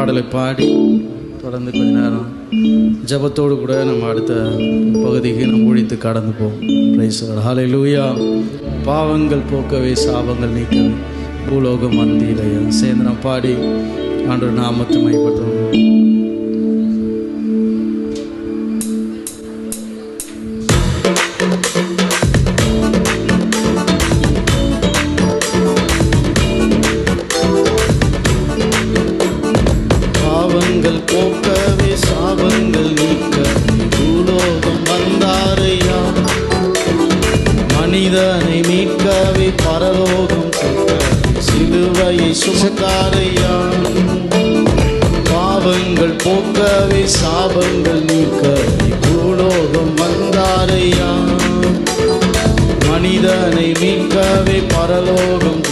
பாடலை பாடி தொடர்ந்து கொஞ்ச நேரம் ஜபத்தோடு கூட நம்ம அடுத்த பகுதிக்கு நம்ம ஊழித்து கடந்து போவோம். Praise the Lord. ஹல்லேலூயா. பாவங்கள் போக்கவே சாபங்கள் நீக்கவே பூலோகம் வந்தீரையா. சேர்ந்து நாம் பாடி ஆண்டவர் நாமத்தை மகிமைப்படுத்துவோம். போக்கவே சாபங்கள் நீக்க பூலோகம் வந்தாரையா. மனிதனை மீட்கவே பரலோகம் சிலுவையை சுமந்தாரையா. பாவங்கள் போக்கவே சாபங்கள் நீக்க பூலோகம் வந்தாரையா. மனிதனை மீட்கவே பரலோகம்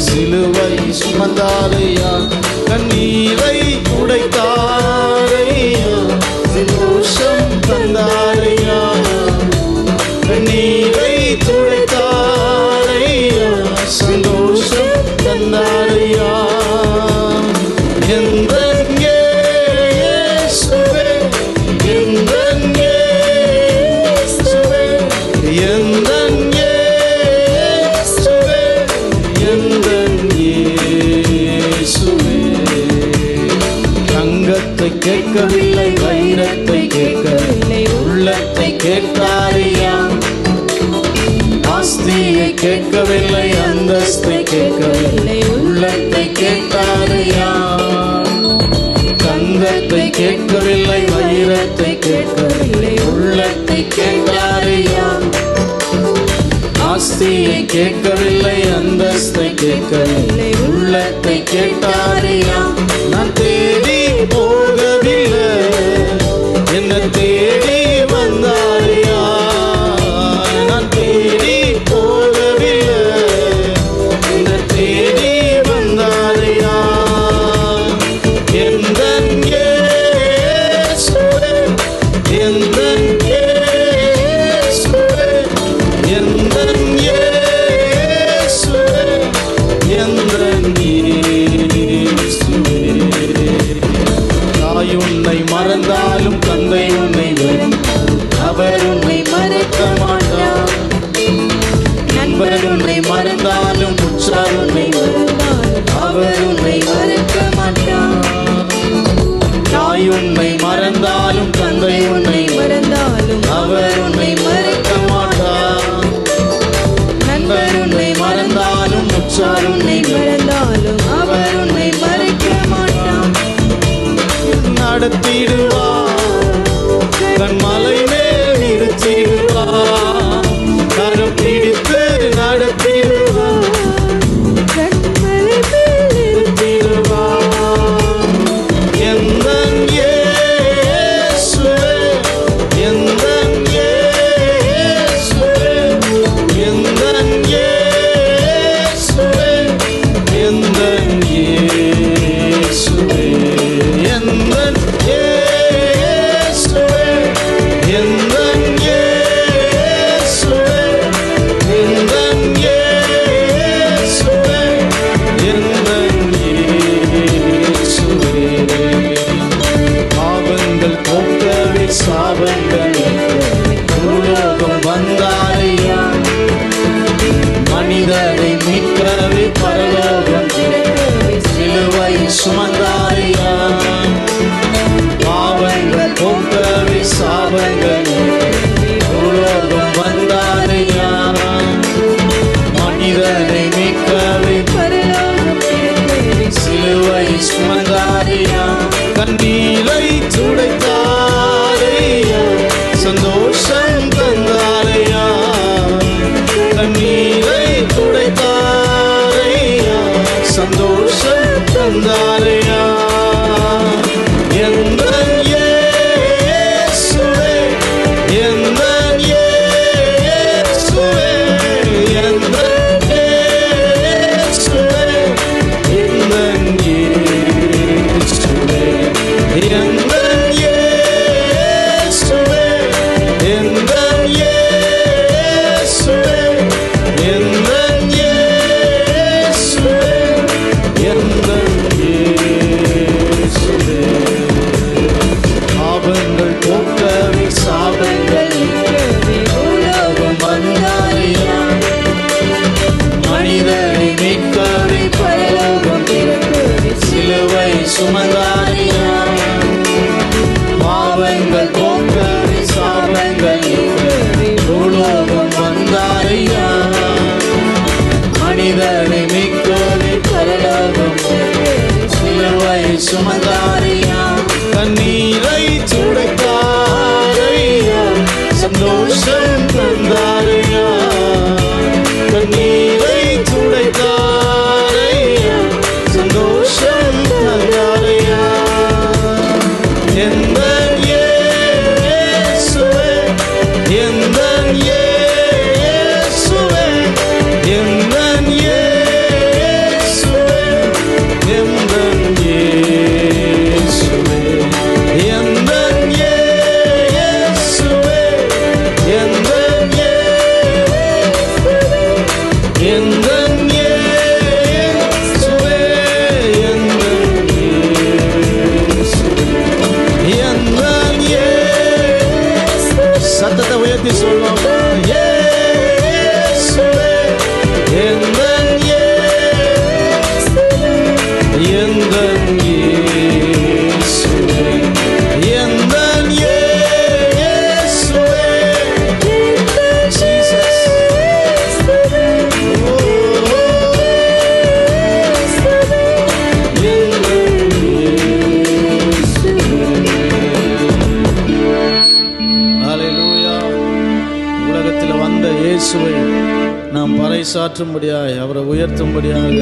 சிலுவை சுமந்தாரையா. கண்ணீரை துடைத்தாரையா, சந்தோஷம் தந்தாரையா. கண்ணீரை துடைத்தாரையா, சந்தோஷம் தந்தாரையா. எந்தன் இயேசுவே, எந்தன் இயேசுவே, எந்தன் இயேசுவே, எந்தன் இயேசுவே. தங்கத்தை கேட்கவில்லை, வைரத்தை கேட்கவில்லை, உள்ளத்தை கேட்டாரையா. ஆஸ்தியை கேட்கவில்லை, அந்தஸ்தை கேட்கவில்லை, உள்ளத்தை கேட்டாரையா. தங்கத்தை கேட்கவில்லை, வைரத்தை கேட்கவில்லை, உள்ளத்தை கேட்டாரையா. ஆஸ்தியை கேட்கவில்லை, அந்தஸ்தை கேட்கவில்லை, உள்ளத்தை கேட்டாரையா. நான் தேடி போகவில்லை, என்ன தேடி வந்தாரையா. நான் தேடி போகவில்லை, என்ன தேடி வந்தாரையா. எந்தன் இயேசுவே, எந்தன் இயேசுவே, எந்தன் இயேசுவே, எந்தன் இயேசுவே. தாய் உன்னை மறந்தாலும் தந்தை உன்னை அவர் உன்னை மறக்க மாட்டார். நண்பர் உன்னை மறந்தாலும் உற்றார் உன்னை அவர் உன்னை மறக்க மாட்டார். தாய் உன்னை மறந்தாலும் தந்தை உன்னை மறந்தாலும் அவர் உன்னை மறக்க மாட்டார். நண்பர் உன்னை மறந்தாலும் உற்றார் உன்னை மறந்தாலும் அவர் உன்னை மறக்க மாட்டார். நடத்திடுவார், கண்மலை மேல் நிறுத்திடுவார், கரம் பிடித்து நடத்திடுவார், கண்மலை மேல் நிறுத்திடுவார். எந்தன் இயேசுவே, எந்தன் இயேசுவே, எந்தன் இயேசுவே, எந்தன் இயேசுவே, எந்தன் இயேசுவே, எந்தன் இயேசுவே, எந்தன் இயேசுவே, எந்தன் இயேசுவே. பாவங்கள் போக்கவே சாபங்கள் பூலோகம் வந்தாரையா. மனிதனை மீட்கவே பரலோகம் சிலுவை சுமந்தாரையா. பாவங்கள் போக்கவே சாபங்கள் பூலோகம் வந்தாரையா. மனிதனை மீட்கவே பரலோகம் சிலுவை சுமந்தாரையா. கண்ணீரை துடைத்தாரையா, சந்தோஷம் தந்தாரையா. கண்ணீரை துடைத்தாரையா, சந்தோஷம் தந்தாரையா. எந்தன் இயேசுவே, எந்தன் இயேசுவே, எந்தன் இயேசுவே, எந்தன் இயேசுவே, எந்தன் இயேசுவே, எந்தன் இயேசுவே, எந்தன் இயேசுவே, எந்தன் இயேசுவே. சுமந்தாரையா, பாவங்கள் போக்கவே சாபங்கள் நீக்கவே பூலோகம் வந்தாரையா, மனிதனை மீட்கவே பரலோகம் சிலுவை சுமந்தாரையா, கண்ணீரை துடைத்தாரையா, சந்தோஷம் தந்தாரையா, கண்ணீரை துடைத்தாரையா, சந்தோஷம் தந்தாரையா. எந்த இயேசுவே, எந்த இயேசுவே, எந்த இயேசுவே, எந்த இயேசுவே, எந்த இயேசுவே, எந்த இயேசுவே, எந்த இயேசுவே, எந்த இயேசுவே, எந்த இயேசுவே. சத்தத்தை உயர்த்தி சொல்லுவோம். இயேசுவே, எந்த இயேசுவே, எந்த இயேசுவே, எந்த இயேசுவே, Jesus. ஹல்லேலூயா. உலகத்தில் வந்த இயேசுவை நாம் பறைசாற்றும்படியாக, அவரை உயர்த்தும்படியாக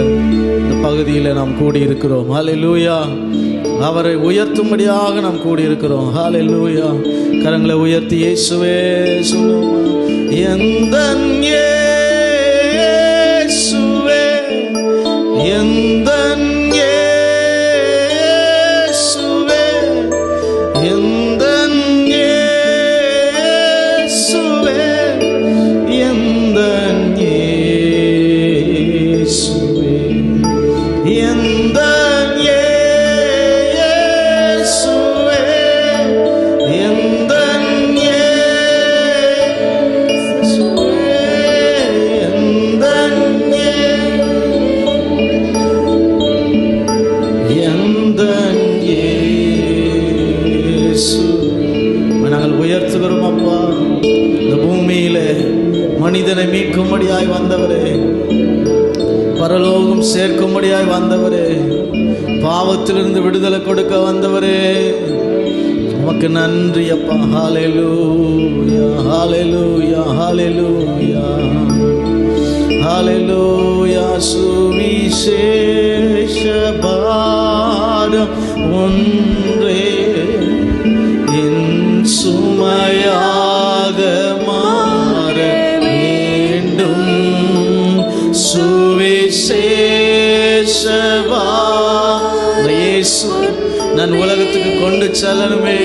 இந்த பகுதியில் நாம் கூடியிருக்கிறோம். ஹல்லேலூயா. அவரை உயர்த்தும்படியாக நாம் கூடியிருக்கிறோம். ஹல்லேலூயா. கரங்களை உயர்த்தி இயேசுவே சொல்லுவோம். எந்தன் இயேசுவே, எந்தன் இயேசுவே, எந்தன் இயேசுவே, எந்தன் இயேசுவே, எந்தன் இயேசுவே, எந்தன் இயேசுவே, எந்தன் எந்தன் இயேசு. நாங்கள் உயர்த்துகிறோம் அப்பா. இந்த பூமியிலே மனிதனை மீட்கும்படியாய் வந்தவரே, பரலோகம் சேர்க்கும்படியாய் வந்தவரே, பாவத்திலிருந்து விடுதலை கொடுக்க வந்தவரே, உமக்கு நன்றி அப்பா. ஹல்லேலூயா, ஹல்லேலூயா, ஹல்லேலூயா, ஹல்லேலூயா. சுவிசேஷ பாரம் ஒன்றே என் சுமையாக மாற வேண்டும். சுவிசேஷவா இயேசு நான் உலகத்துக்கு கொண்டு செல்லணுமே,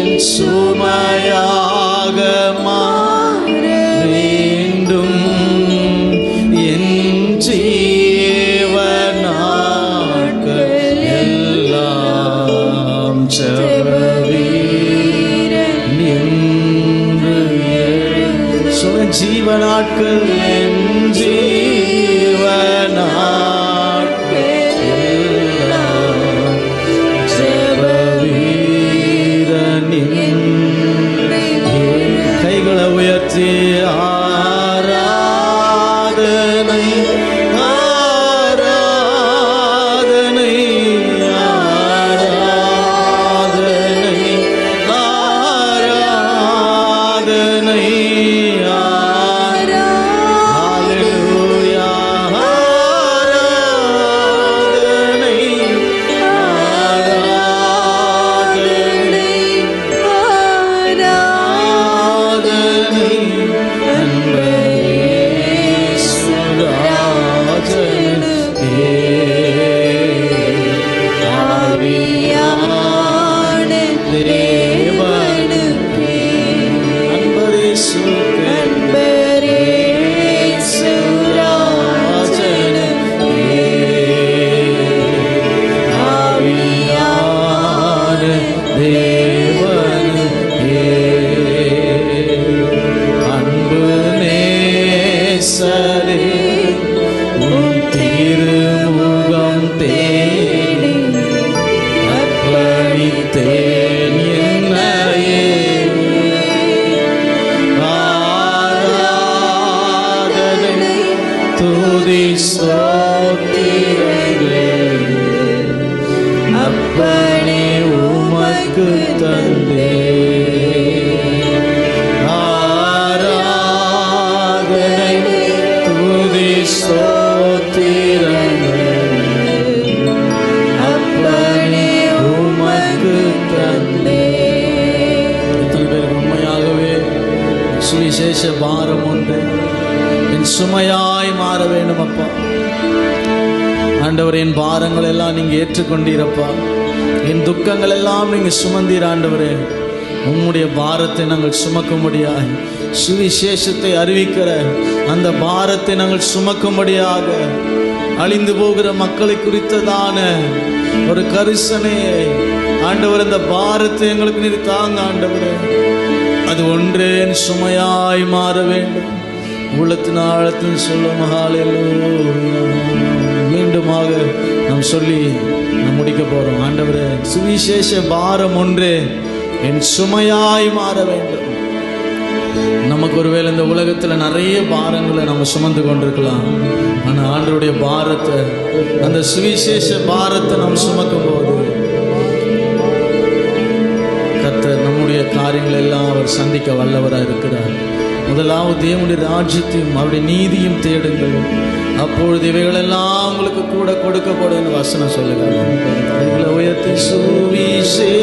என் சுமையாக மாற வேண்டும். என் ஜீவநாட்கள் எல்லாம் செவவீரன் என்று சொல்ல. ஜீவநாட்கள் என் ஜீவநாட்கள் எல்லாம் செவவீரன் என்று. கைகளை உயர்த்தி ஆராதனை, ஆராதனை, ஆராதனை, ஆராதனை, வைத்தேன் என்னையே. ஆராதனை துதி ஸ்தோத்திரங்கள் அப்பனே உமக்கு தந்தே. ஆராதனை துதி ஸ்தோத்திரங்கள் அப்பனே உமக்கு தந்தே. எத்தனை பேருக்கு உண்மையாகவே சுவிசேஷ பாரம் ஒன்று என் சுமையாய் மாற வேண்டும் அப்பா. ஆண்டவரே, என் பாரங்கள் எல்லாம் நீங்க ஏற்றுக்கொண்டீரப்பா. என் துக்கங்கள் எல்லாம் நீங்க சுமந்தீர் ஆண்டவரே. உம்முடைய பாரத்தை நாங்கள் சுமக்கும்படியாக, சுவிசேஷத்தை அறிவிக்கிற அந்த பாரத்தை நாங்கள் சுமக்கும்படியாக, அழிந்து போகிற மக்களை குறித்ததான ஒரு கரிசனையை ஆண்டவர், அந்த பாரத்தை எங்களுக்கு நீர் தாங்க ஆண்டவரே. அது ஒன்றே என் சுமையாய் மாற வேண்டும். உள்ளத்தின் ஆழத்தின் சொல்லும் ஹல்லேலூயா. மீண்டுமாக நாம் சொல்லி நாம் முடிக்க போறோம். ஆண்டவரே, சுவிசேஷ பாரம் ஒன்றே என் சுமையாய் மாற வேண்டும். நமக்கு ஒருவேளை இந்த உலகத்தில் நிறைய பாரங்களை நம்ம சுமந்து கொண்டிருக்கலாம். ஆனால் ஆண்டவருடைய பாரத்தை, அந்த சுவிசேஷ பாரத்தை நாம் சுமக்கும் போது கர்த்தர் நம்முடைய காரியங்கள் எல்லாம் அவர் சந்திக்க வல்லவராக இருக்கிறார். முதலாவது தேவனுடைய ராஜ்யத்தையும் அவருடைய நீதியும் தேடுங்கள், அப்பொழுது இவைகளெல்லாம் உங்களுக்கு கூட கொடுக்கப்படும் என்று வசனம் சொல்லுங்கள். எங்களை உயர்த்தி சுவிசேஷ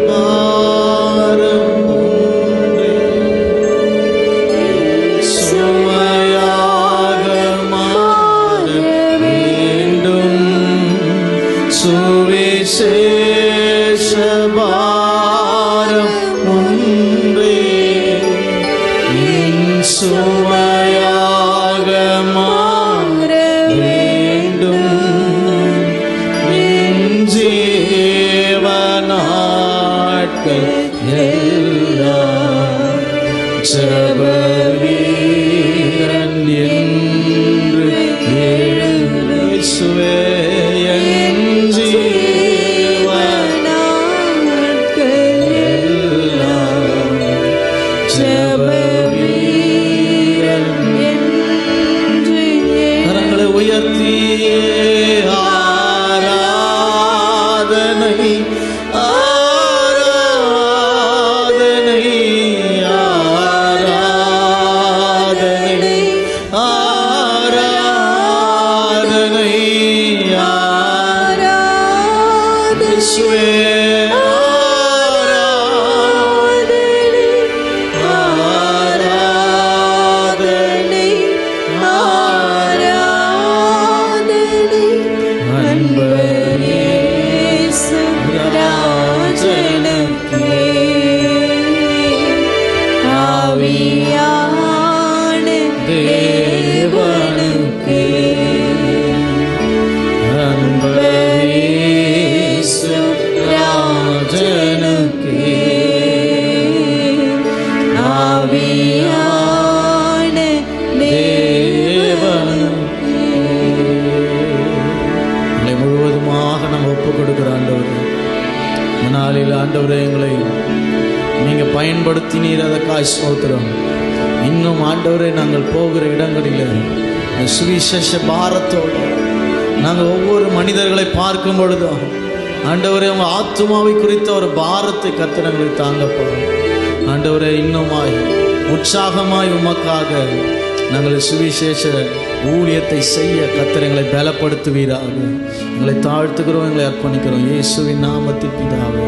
பாரம் சுமையாக மாற வேண்டும். சுவிசேஷ பாரம் ஒன்றே சுமையாக மாற வேண்டும். ஜீவ நாட்கள் எல்லாம் ஜெப வீரன் என்று இயேசுவே என் ஜீவ நாட்கள் எல்லாம் ஜெப உயர்த்தி ஆராதனை ஆராதனை ஆராதனை ஆராதனை ஆராதனை ஆண்டவரே, எங்களை நீங்க பயன்படுத்தினீர், அதற்காக ஸ்தோத்திரம். இன்னும் ஆண்டவரே, நாங்கள் போகிற இடங்களில் சுவிசேஷ பாரத்தோடு நாங்கள் ஒவ்வொரு மனிதர்களை பார்க்கும் பொழுதும் ஆண்டவரே, உங்க ஆத்துமாவை குறித்த ஒரு பாரத்தை கர்த்தர் எங்களுக்கு தாங்கப்பா. ஆண்டவரே, இன்னுமாய் உற்சாகமாய் உமக்காக நாங்கள் சுவிசேஷ ஊழியத்தை செய்ய கர்த்தர் எங்களை பலப்படுத்துவீராக. எங்களை தாழ்த்துக்கிறோம், எங்களை அர்ப்பணிக்கிறோம். இயேசுவின் நாமத்தில் பிதாவே.